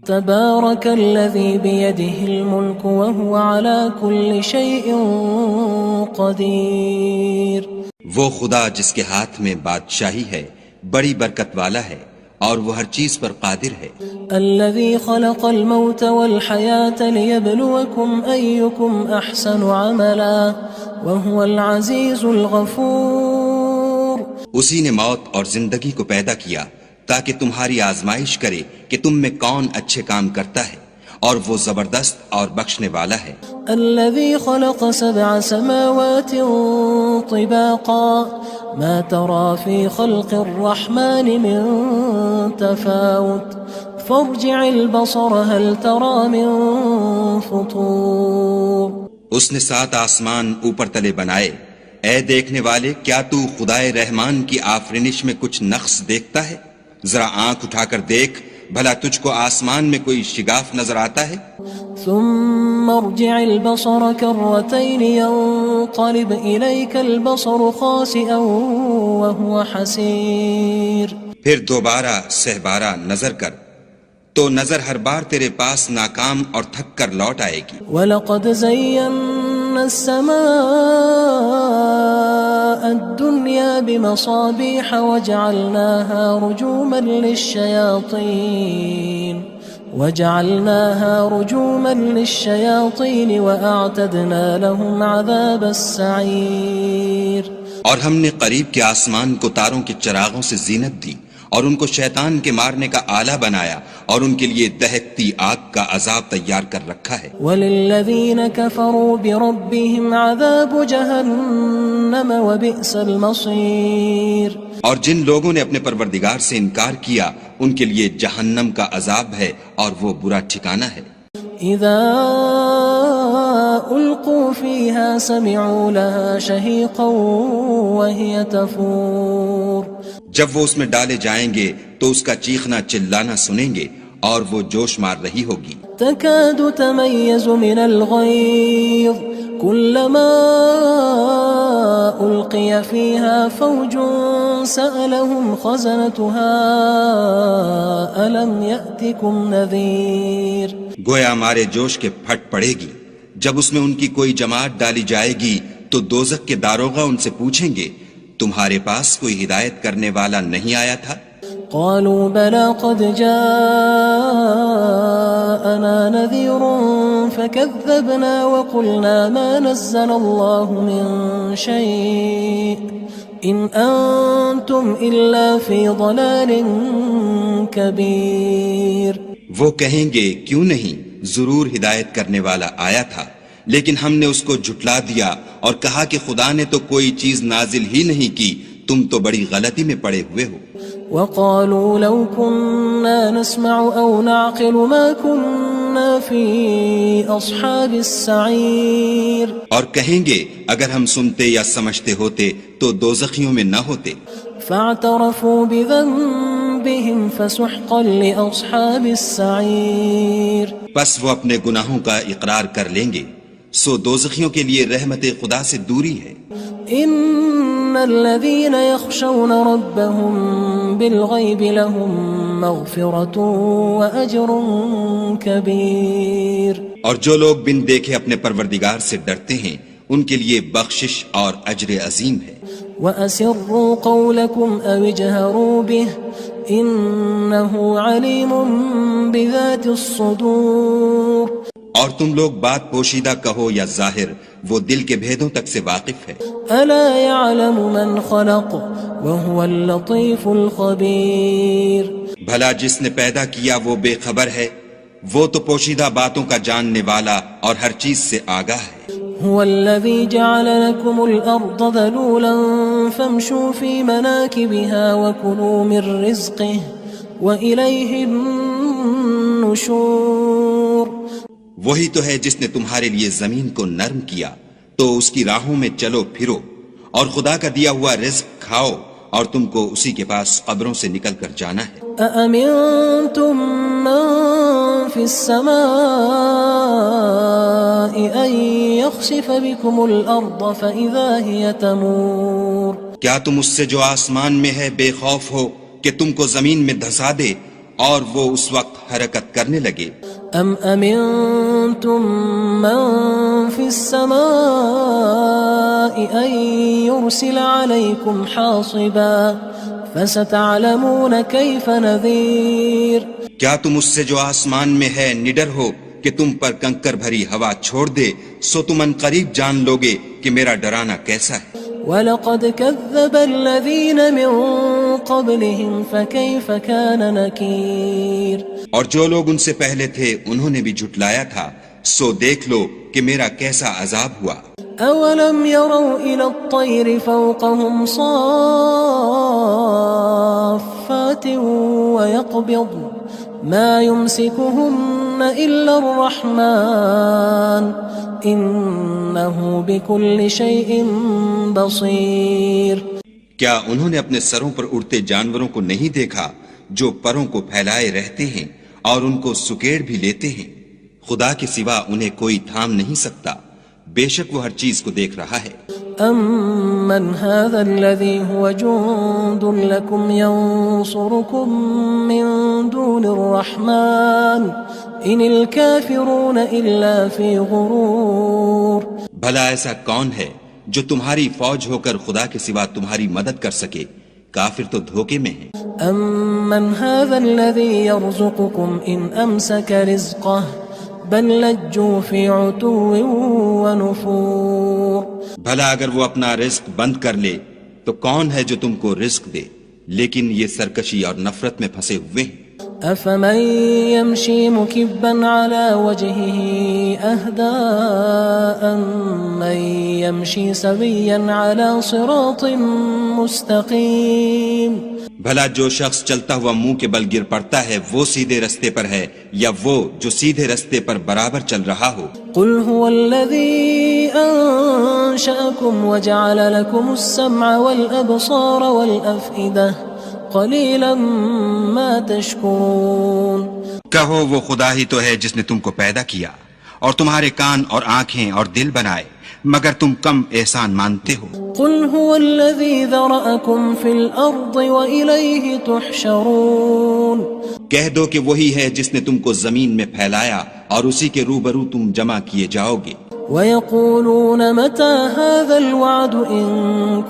تبارك الذي بيده الملك وهو على كل شيء قدير. وہ خدا جس کے ہاتھ میں بادشاہی ہے بڑی برکت والا ہے اور وہ ہر چیز پر قادر ہے. الذي خلق الموت والحياة ليبلوكم أيكم أحسن عملا وهو العزيز الغفور. اسی نے موت اور زندگی کو پیدا کیا تاکہ تمہاری آزمائش کرے کہ تم میں کون اچھے کام کرتا ہے اور وہ زبردست اور بخشنے والا ہے. الذي خلق 7 سماوات طباقا ما ترى في خلق الرحمن من تفاوت فارجع البصر هل ترى من فطور. اس نے 7 آسمان اوپر تلے بنائے. اے دیکھنے والے، کیا تو خدائے رحمان کی آفرینش میں کچھ نقص دیکھتا ہے؟ ذرا آنکھ اٹھا کر دیکھ، بھلا تجھ کو آسمان میں کوئی شگاف نظر آتا ہے؟ ثم ارجع البصر كرتين ينقلب إليك البصر خاسئا وهو حسير. پھر دوبارہ سہبارہ نظر کر تو نظر ہر بار تیرے پاس ناکام اور تھک کر لوٹ آئے گی. وَلَقَدْ زَيَّنَّا السَّمَاءَ الدُّنْيَا بِمَصَابِيحَ وَجَعَلْنَاهَا رُجُومًا لِلشَّيَاطِينِ وَأَعْتَدْنَا لَهُمْ عَذَابَ السَّعِيرِ. اور ہم نے قریب کے آسمان کو تاروں کے چراغوں سے زینت دی اور ان کو شیطان کے مارنے کا آلہ بنایا اور ان کے لیے دہکتی آگ کا عذاب تیار کر رکھا ہے. وَلِلَّذِينَ كَفَرُوا بِرَبِّهِمْ عَذَابُ جَهَنَّمَ وَبِئْسَ الْمَصِيرُ. اور جن لوگوں نے اپنے پروردگار سے انکار کیا ان کے لیے جہنم کا عذاب ہے اور وہ برا ٹھکانہ ہے. اذا القوا فيها سمعوا لها شهيقا وهي تفور. جب وہ اس میں ڈالے جائیں گے تو اس کا چیخنا چلانا سنیں گے اور وہ جوش مار رہی ہوگی. تكاد تميز من الغيظ كلما ألقي فيها فوج سألهم خزنتها ألم يأتكم نذير. گویا مارے جوش کے پھٹ پڑے گی. جب اس میں ان کی کوئی جماعت ڈالی جائے گی تو دوزخ کے داروغہ ان سے پوچھیں گے تمہارے پاس کوئی ہدایت کرنے والا نہیں آیا تھا؟ قالوا بلى قد جاءنا نذير فكذبنا وقلنا ما نزل الله من شيء إن أنتم إلا في ضلال كبير. وہ کہیں گے کیوں نہیں، ضرور ہدایت کرنے والا آیا تھا، لیکن ہم نے اس کو جھٹلا دیا اور کہا کہ خدا نے تو کوئی چیز نازل ہی نہیں کی، تم تو بڑی غلطی میں پڑے ہوئے ہو. وقالوا لو كنا نسمع أو نعقل ما كنا في أصحاب السعير. اور کہیں گے اگر ہم سنتے یا سمجھتے ہوتے تو دوزخیوں میں نہ ہوتے. فاعترفوا بذنبهم فسحقا لأصحاب السعير. پس وہ اپنے گناہوں کا اقرار کر لیں گے، سو دوزخیوں کے لیے رحمت خدا سے دوری ہے. ان الذين يخشون ربهم بالغيب لهم مغفرة واجر كبير. اور جو لوگ بن دیکھے اپنے پروردگار سے ڈرتے ہیں ان کے لیے بخشش اور اجر عظیم ہے. وَأَسِرُّوا قَوْلَكُمْ أَوِ اجْهَرُوا بِهِ إِنَّهُ عَلِيمٌ بِذَاتِ الصُّدُورِ. اور تم لوگ بات پوشیدہ کہو یا ظاہر، وہ دل کے بھیدوں تک سے واقف ہے. أَلَا يَعْلَمُ مَنْ خَلَقَ وَهُوَ اللَّطِيفُ الْخَبِيرُ. بھلا جس نے پیدا کیا وہ بے خبر ہے، وہ تو پوشیدہ باتوں کا جاننے والا اور ہر چیز سے آگاہ ہے. هو الذي جعل لكم الأرض ذلولا فامشوا في مناكبها وكلوا من رزقه وإليه النشور. وہی تو ہے جس نے تمہارے لیے زمین کو نرم کیا تو اس کی راہوں میں چلو پھرو اور خدا کا دیا ہوا رزق کھاؤ اور تم کو اسی کے پاس قبروں سے نکل کر جانا ہے. أأمنتم من في السماء أن يخسف بكم الأرض فإذا هي تمور. کیا تم اس سے جو آسمان میں ہے بے خوف ہو کہ تم کو زمین میں دھسا دے اور وہ اس وقت حرکت کرنے لگے. ام امنتم من في السماء ان يرسل عليكم حاصبا فستعلمون كيف نذير. کیا تم اس سے جو آسمان میں ہے نڈر ہو کہ تم پر کنکر بھری ہوا چھوڑ دے؟ سو تم ان قریب جان لوگے کہ میرا ڈرانا کیسا ہے. وَلَقَدْ كَذَّبَ الَّذِينَ مِن قَبْلِهِمْ فَكَيْفَ كَانَ نَكِيرٌ. اور جو لوگ ان سے پہلے تھے انہوں نے بھی جھٹلایا تھا، سو دیکھ لو کہ میرا کیسا عذاب ہوا. أَوَلَمْ يَرَوْا إِلَى الطَّيْرِ فَوْقَهُمْ صَافَّاتٍ وَيَقْبِضْنَ مَا يُمْسِكُهُنَّ إِلَّا الرَّحْمَنُ إِنَّهُ بِكُلِّ شَيْءٍ بَصِيرٌ. کیا انہوں نے اپنے سروں پر اڑتے جانوروں کو نہیں دیکھا جو پروں کو پھیلائے رہتے ہیں اور ان کو سکیڑ بھی لیتے ہیں؟ خدا کے سوا انہیں کوئی تھام نہیں سکتا، بے شک وہ ہر چیز کو دیکھ رہا ہے. أَمَّنْ هَذَا الَّذِي هُوَ جُندٌ لَكُمْ يَنصُرُكُم مِّن دُونِ الرَّحْمَنِ إِنِ الْكَافِرُونَ إِلَّا فِي غُرُورٍ. بھلا ایسا کون ہے جو تمہاری فوج ہو کر خدا کے سوا تمہاری مدد کر سکے؟ کافر تو دھوکے میں ہیں. أَمَّنْ هَذَا الَّذِي يَرْزُقُكُمْ إِنْ أَمْسَكَ رِزْقَهُ بَلْ لَجُّوا فِي عُتُوٍّ وَنُفُورٍ. بھلا اگر وہ اپنا رزق بند کر لے تو کون ہے جو تم کو رزق دے؟ لیکن یہ سرکشی اور نفرت میں پھنسے ہوئے ہیں. أَفَمَن يَمْشِي مُكِبًّا عَلَى وَجْهِهِ أَهْدَىٰ أَمَّن يَمْشِي سَوِيًّا عَلَى صِرَاطٍ مُّسْتَقِيمٍ. بھلا جو شخص چلتا ہوا منہ کے بل گر پڑتا ہے وہ سیدھے رستے پر ہے یا وہ جو سیدھے رستے پر برابر چل رہا ہو؟ قُلْ هُوَ الَّذِي أَنشَأَكُمْ وَجَعَلَ لَكُمُ السَّمْعَ وَالْأَبْصَارَ وَالْأَفْئِدَةَ قَلِيلًا مَا تَشْكُرُونَ. کہو وہ خدا ہی تو ہے جس نے تم کو پیدا کیا اور تمہارے کان اور آنکھیں اور دل بنائے، مگر تم کم احسان مانتے ہو. قُلْ هُوَ الَّذِي ذَرَأَكُمْ فِي الْأَرْضِ وَإِلَيْهِ تُحْشَرُونَ. کہہ دو کہ وہی ہے جس نے تم کو زمین میں پھیلایا اور اسی کے روبرو تم جمع کیے جاؤ گے. وَيَقُولُونَ مَتَى هَذَا الْوَعْدُ إِن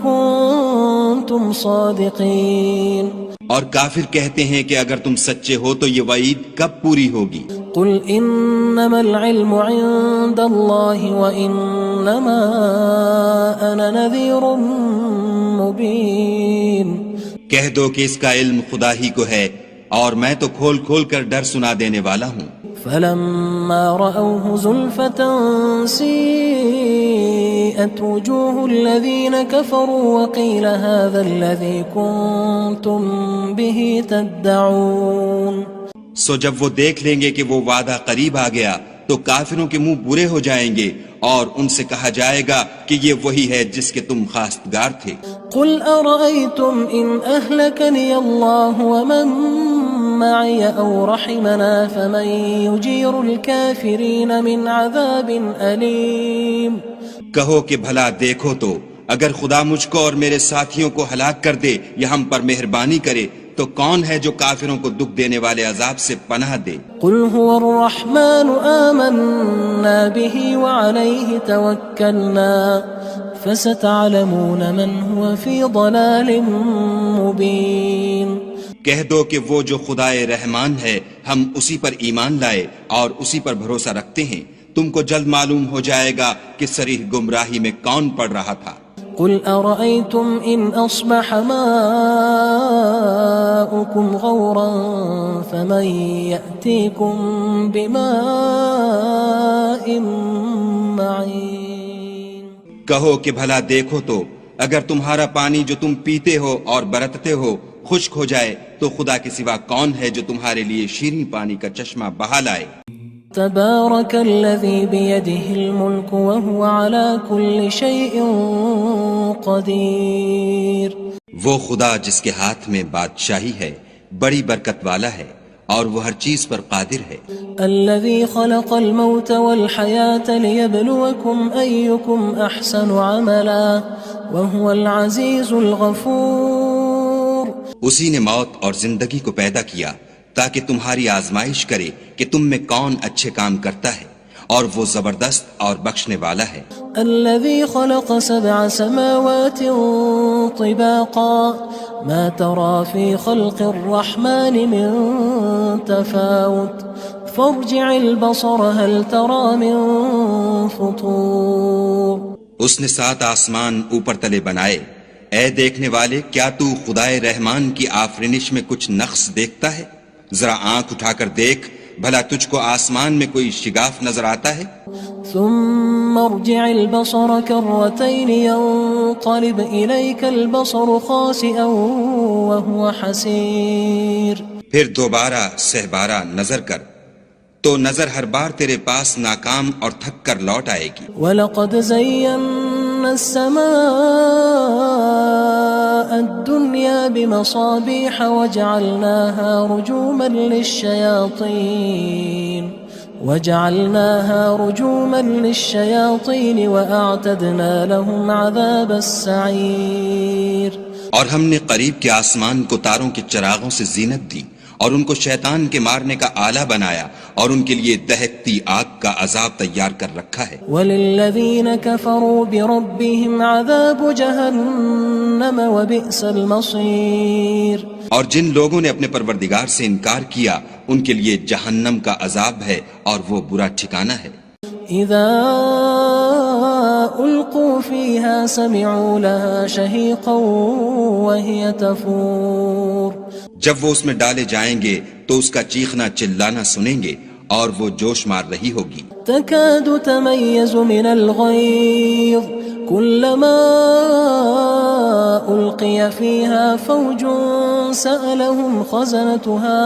كُنتُمْ صَادِقِينَ. اور کافر کہتے ہیں کہ اگر تم سچے ہو تو یہ وعید کب پوری ہوگی؟ قُلْ إِنَّمَا الْعِلْمُ عِندَ اللَّهِ وَإِنَّمَا أَنَا نَذِيرٌ مُّبِينٌ. کہہ دو کہ اس کا علم خدا ہی کو ہے اور میں تو کھول کھول کر ڈر سنا دینے والا ہوں. فَلَمَّا رَأَوْهُ زُلْفَةً سِيئَتْ وُجُوهُ الَّذِينَ كَفَرُوا وَقِيلَ هَذَا الَّذِي كُنتُم بِهِ تَدَّعُونَ. سو جب وہ دیکھ لیں گے کہ وہ وعدہ قریب آ گیا تو کافروں کے منہ برے ہو جائیں گے اور ان سے کہا جائے گا کہ یہ وہی ہے جس کے تم خواستگار تھے. قُلْ أَرَأَيْتُمْ إِنْ أَهْلَكَنِيَ اللَّهُ وَمَن مَّعِيَ أَوْ رَحِمَنَا فَمَن يُجِيرُ الْكَافِرِينَ مِنْ عَذَابٍ أَلِيمٍ. کہو کہ بھلا دیکھو تو اگر خدا مجھ کو اور میرے ساتھیوں کو ہلاک کر دے یا ہم پر مہربانی کرے تو کون ہے جو کافروں کو دکھ دینے والے عذاب سے پناہ دے؟ قُلْ هُوَ الرَّحْمَنُ آمَنَّا بِهِ وَعَلَيْهِ تَوَكَّلْنَا فَسَتَعْلَمُونَ مَنْ هُوَ فِي ضَلَالٍ مُّبِينٍ. کہہ دو کہ وہ جو خدائے رحمان ہے ہم اسی پر ایمان لائے اور اسی پر بھروسہ رکھتے ہیں، تم کو جلد معلوم ہو جائے گا کہ صریح گمراہی میں کون پڑ رہا تھا. قُلْ أَرَأَيْتُمْ إِنْ أَصْبَحَ مَاؤُكُمْ غَوْرًا فَمَن يَأْتِيكُم بِمَاءٍ مَّعِينٍ. کہو کہ بھلا دیکھو تو اگر تمہارا پانی جو تم پیتے ہو اور برتتے ہو خشک ہو جائے تو خدا کے سوا کون ہے جو تمہارے لیے شیریں پانی کا چشمہ بہا لائے. تبارك الذي بيده الملك وهو على كل شيء قدير. وہ خدا جس کے ہاتھ میں بادشاہی ہے بڑی برکت والا ہے اور وہ ہر چیز پر قادر ہے. الذي خلق الموت والحياة ليبلوكم أيكم أحسن عملا وهو العزيز الغفور. اسی نے موت اور زندگی کو پیدا کیا تاکہ تمہاری آزمائش کرے کہ تم میں کون اچھے کام کرتا ہے، اور وہ زبردست اور بخشنے والا ہے۔ الذي خلق 7 سماوات طباقا ما ترى في خلق الرحمن من تفاوت فارجع البصر هل ترى من فطور۔ اس نے 7 آسمان اوپر تلے بنائے، اے دیکھنے والے کیا تو خدائے رحمان کی آفرینش میں کچھ نقص دیکھتا ہے؟ ذرا آنکھ اٹھا کر دیکھ، بھلا تجھ کو آسمان میں کوئی شگاف نظر آتا ہے؟ ثم ارجع البصر كرتين ينقلب إليك البصر خاسئا وهو حسير۔ پھر دوبارہ سہبارہ نظر کر تو نظر ہر بار تیرے پاس ناکام اور تھک کر لوٹ آئے گی۔ وَلَقَدْ زَيَّنَّا السَّمَاءَ الدُّنْيَا بِمَصَابِيحَ وَجَعَلْنَاهَا رُجُومًا لِلشَّيَاطِينِ وَأَعْتَدْنَا لَهُمْ عَذَابَ السَّعِيرِ۔ اور ہم نے قریب کے آسمان کو تاروں کے چراغوں سے زینت دی، اور ان کو شیطان کے مارنے کا آلہ بنایا، اور ان کے لیے دہکتی آگ کا عذاب تیار کر رکھا ہے۔ وَلِلَّذِينَ كَفَرُوا بِرَبِّهِمْ عَذَابُ جَهَنَّمَ وَبِئْسَ الْمَصِيرُ۔ اور جن لوگوں نے اپنے پروردگار سے انکار کیا ان کے لیے جہنم کا عذاب ہے، اور وہ برا ٹھکانہ ہے۔ اذا القوا فيها سمعوا لها شهيقا وهي تفور۔ جب وہ اس میں ڈالے جائیں گے تو اس کا چیخنا چلانا سنیں گے، اور وہ جوش مار رہی ہوگی۔ تكاد تميز من الغيظ كلما ألقي فيها فوج سألهم خزنتها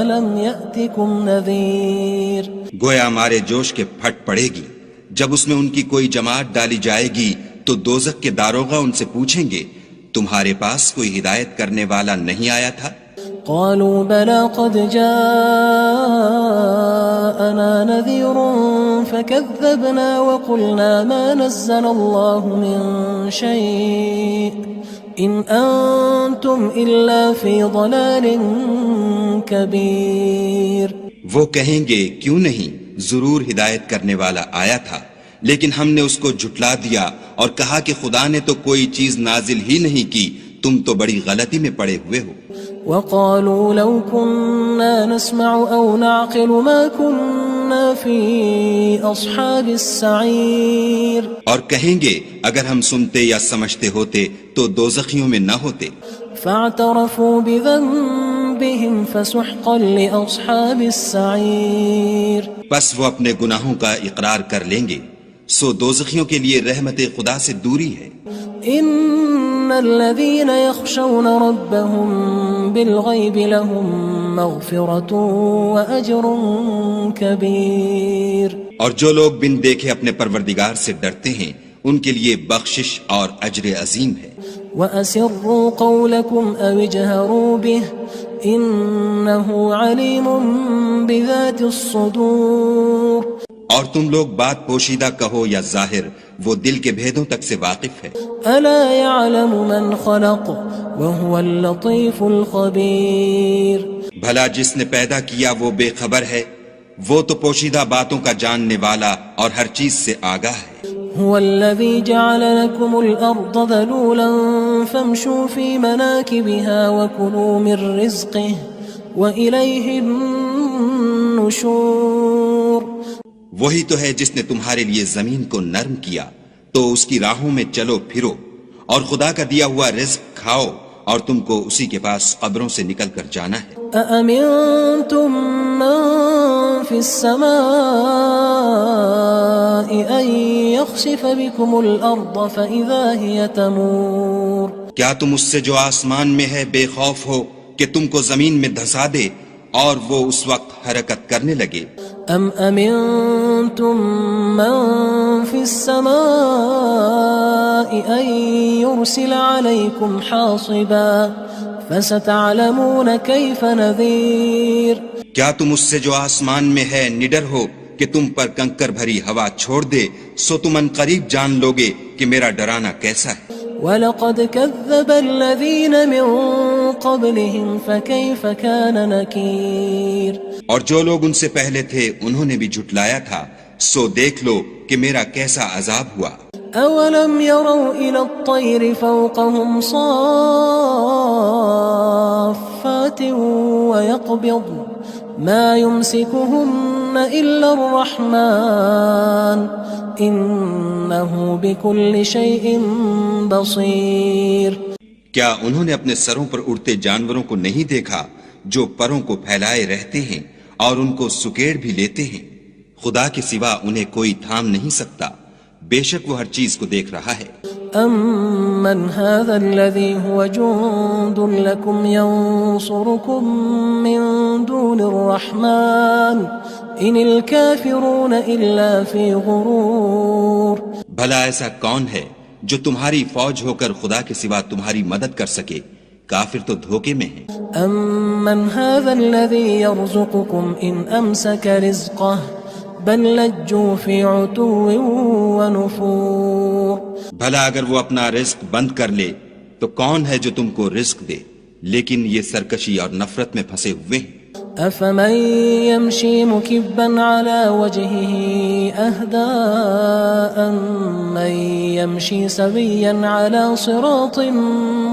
ألم يأتكم نذير۔ گویا ہمارے جوش کے پھٹ پڑے گی جب اس میں ان کی کوئی جماعت ڈالی جائے گی تو دوزخ کے داروغہ ان سے پوچھیں گے تمہارے پاس کوئی ہدایت کرنے والا نہیں آیا تھا؟ قالوا بلى قد جاءنا نذير فكذبنا وقلنا ما نزل الله من شيء إن أنتم إلا في ضلال كبير۔ وہ کہیں گے کیوں نہیں، ضرور ہدایت کرنے والا آیا تھا، لیکن ہم نے اس کو جھٹلا دیا اور کہا کہ خدا نے تو کوئی چیز نازل ہی نہیں کی، تم تو بڑی غلطی میں پڑے ہوئے ہو۔ وقالوا لو كنا نسمع أو نعقل ما كنا في أصحاب السعير۔ اور کہیں گے اگر ہم سنتے یا سمجھتے ہوتے تو دوزخیوں میں نہ ہوتے۔ فاعترفوا بذنبهم فسحقا لأصحاب السعير۔ بس وہ اپنے گناہوں کا اقرار کر لیں گے، سو دوزخیوں کے لیے رحمت خدا سے دوری ہے۔ ان الذين يخشون ربهم بالغيب لهم مغفرة واجر كبير۔ اور جو لوگ بن دیکھے اپنے پروردگار سے ڈرتے ہیں ان کے لیے بخشش اور اجر عظیم ہے۔ واسروا قولكم او اجهروا به انه عليم بذات الصدور۔ اور تم لوگ بات پوشیدہ کہو یا ظاہر، وہ دل کے بھیدوں تک سے واقف ہے۔ الا يعلم من خلق وهو اللطيف الخبير۔ بھلا جس نے پیدا کیا وہ بے خبر ہے، وہ تو پوشیدہ باتوں کا جاننے والا اور ہر چیز سے آگاہ ہے۔ هو الذي جعل لكم الأرض ذلولا فامشوا في مناكبها وكلوا من رزقه وإليه النشور۔ وہی تو ہے جس نے تمہارے لیے زمین کو نرم کیا تو اس کی راہوں میں چلو پھرو، اور خدا کا دیا ہوا رزق کھاؤ، اور تم کو اسی کے پاس قبروں سے نکل کر جانا ہے۔ أأمنتم من في السماء أن يخسف بكم الأرض فإذا هي تمور۔ کیا تم اس سے جو آسمان میں ہے بے خوف ہو کہ تم کو زمین میں دھسا دے اور وہ اس وقت حرکت کرنے لگے؟ ام امنتم من في السماء ان يرسل عليكم حاصبا فستعلمون كيف نذير۔ کیا تم اس سے جو آسمان میں ہے نڈر ہو کہ تم پر کنکر بھری ہوا چھوڑ دے، سو تم ان قریب جان لوگے کہ میرا ڈرانا کیسا ہے۔ وَلَقَدْ كَذَّبَ الَّذِينَ مِن قبلهم فكيف كان نكير اور جو لوگ ان سے پہلے تھے انہوں نے بھی جھٹلایا تھا، سو دیکھ لو کہ میرا کیسا عذاب ہوا۔ أولم يروا إلى الطير فوقهم صافات ويقبض ما يمسكهن إلا الرحمن إنه بكل شيء بصير۔ کیا انہوں نے اپنے سروں پر اڑتے جانوروں کو نہیں دیکھا جو پروں کو پھیلائے رہتے ہیں اور ان کو سکیڑ بھی لیتے ہیں؟ خدا کے سوا انہیں کوئی تھام نہیں سکتا، بے شک وہ ہر چیز کو دیکھ رہا ہے۔ أَمَّنْ هَذَا الَّذِي هُوَ جُندٌ لَكُمْ يَنصُرُكُم مِّن دُونِ الرَّحْمَنِ إِنِ الْكَافِرُونَ إِلَّا فِي غُرُورٍ۔ بھلا ایسا کون ہے جو تمہاری فوج ہو کر خدا کے سوا تمہاری مدد کر سکے؟ کافر تو دھوکے میں ہیں۔ أَمَّنْ هَذَا الَّذِي يَرْزُقُكُمْ إِنْ أَمْسَكَ رِزْقَهُ بل لجوا فی عتو ونفور۔ بھلا اگر وہ اپنا رزق بند کر لے تو کون ہے جو تم کو رزق دے، لیکن یہ سرکشی اور نفرت میں پھنسے ہوئے ہیں۔ افمن يمشي مكبا على وجهه اهدى أمن يمشي سويا على صراط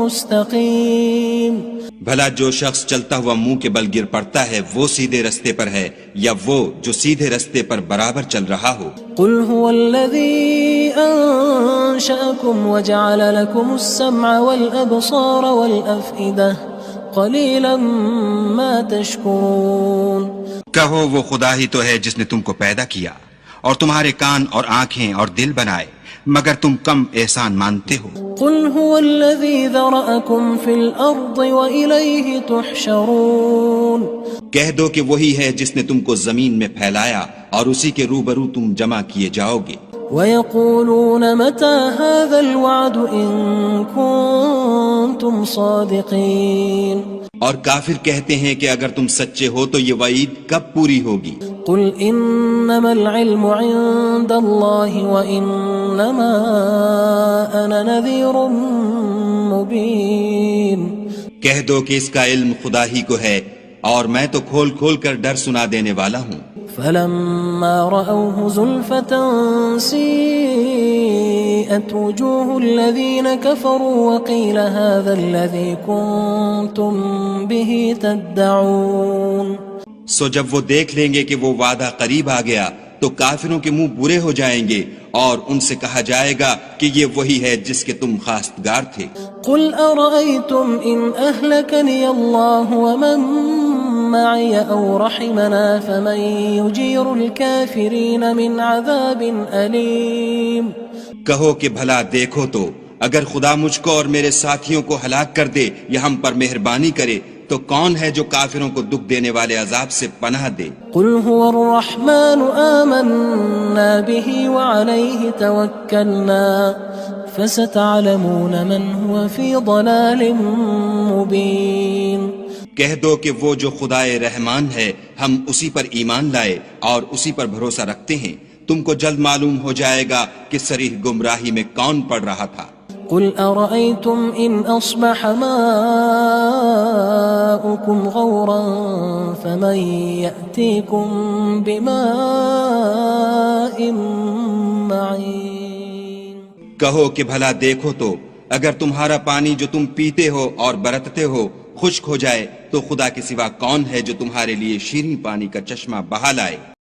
مستقيم۔ بھلا جو شخص چلتا ہوا منہ کے بل گر پڑتا ہے وہ سیدھے رستے پر ہے یا وہ جو سیدھے رستے پر برابر چل رہا ہو؟ قل هو الذي أنشأكم وجعل لكم السمع والأبصار والأفئدة قلیلا ما تشکرون۔ کہو وہ خدا ہی تو ہے جس نے تم کو پیدا کیا اور تمہارے کان اور آنکھیں اور دل بنائے، مگر تم کم احسان مانتے ہو۔ قل هو الذی ذرأکم فی الارض وإلیہ تحشرون۔ کہہ دو کہ وہی ہے جس نے تم کو زمین میں پھیلایا اور اسی کے روبرو تم جمع کیے جاؤ گے۔ وَيَقُولُونَ مَتَى هَذَا الْوَعْدُ إِن كُنتُمْ صَادِقِينَ۔ اور کافر کہتے ہیں کہ اگر تم سچے ہو تو یہ وعید کب پوری ہوگی؟ قُلْ إِنَّمَا الْعِلْمُ عِندَ اللَّهِ وَإِنَّمَا أَنَا نَذِيرٌ مُبِينٌ۔ کہہ دو کہ اس کا علم خدا ہی کو ہے اور میں تو کھول کھول کر ڈر سنا دینے والا ہوں۔ فلما رأوه زلفة سيئت وجوه الذين كفروا وقيل هذا الذي كنتم به تدعون۔ سو جب وہ دیکھ لیں گے کہ وہ وعدہ قریب آ گیا تو کافروں کے منہ برے ہو جائیں گے اور ان سے کہا جائے گا کہ یہ وہی ہے جس کے تم خواستگار تھے۔ قل أرأيتم إن أهلكني الله ومن معي أو رحمنا فمن يجير الكافرين من عذاب أليم۔ کہو کہ بھلا دیکھو تو اگر خدا مجھ کو اور میرے ساتھیوں کو ہلاک کر دے یا ہم پر مہربانی کرے تو کون ہے جو کافروں کو دکھ دینے والے عذاب سے پناہ دے؟ قل هو الرحمن آمنا به وعليه توكلنا فستعلمون من هو في ضلال مبين۔ کہہ دو کہ وہ جو خدائے رحمان ہے ہم اسی پر ایمان لائے اور اسی پر بھروسہ رکھتے ہیں، تم کو جلد معلوم ہو جائے گا کہ صریح گمراہی میں کون پڑ رہا تھا۔ قل أرأيتم إن أصبح ماؤكم غورا فمن يأتيكم بماء معين۔ کہو کہ بھلا دیکھو تو اگر تمہارا پانی جو تم پیتے ہو اور برتتے ہو خشک ہو جائے تو خدا کے سوا کون ہے جو تمہارے لیے شیریں پانی کا چشمہ بہا لائے؟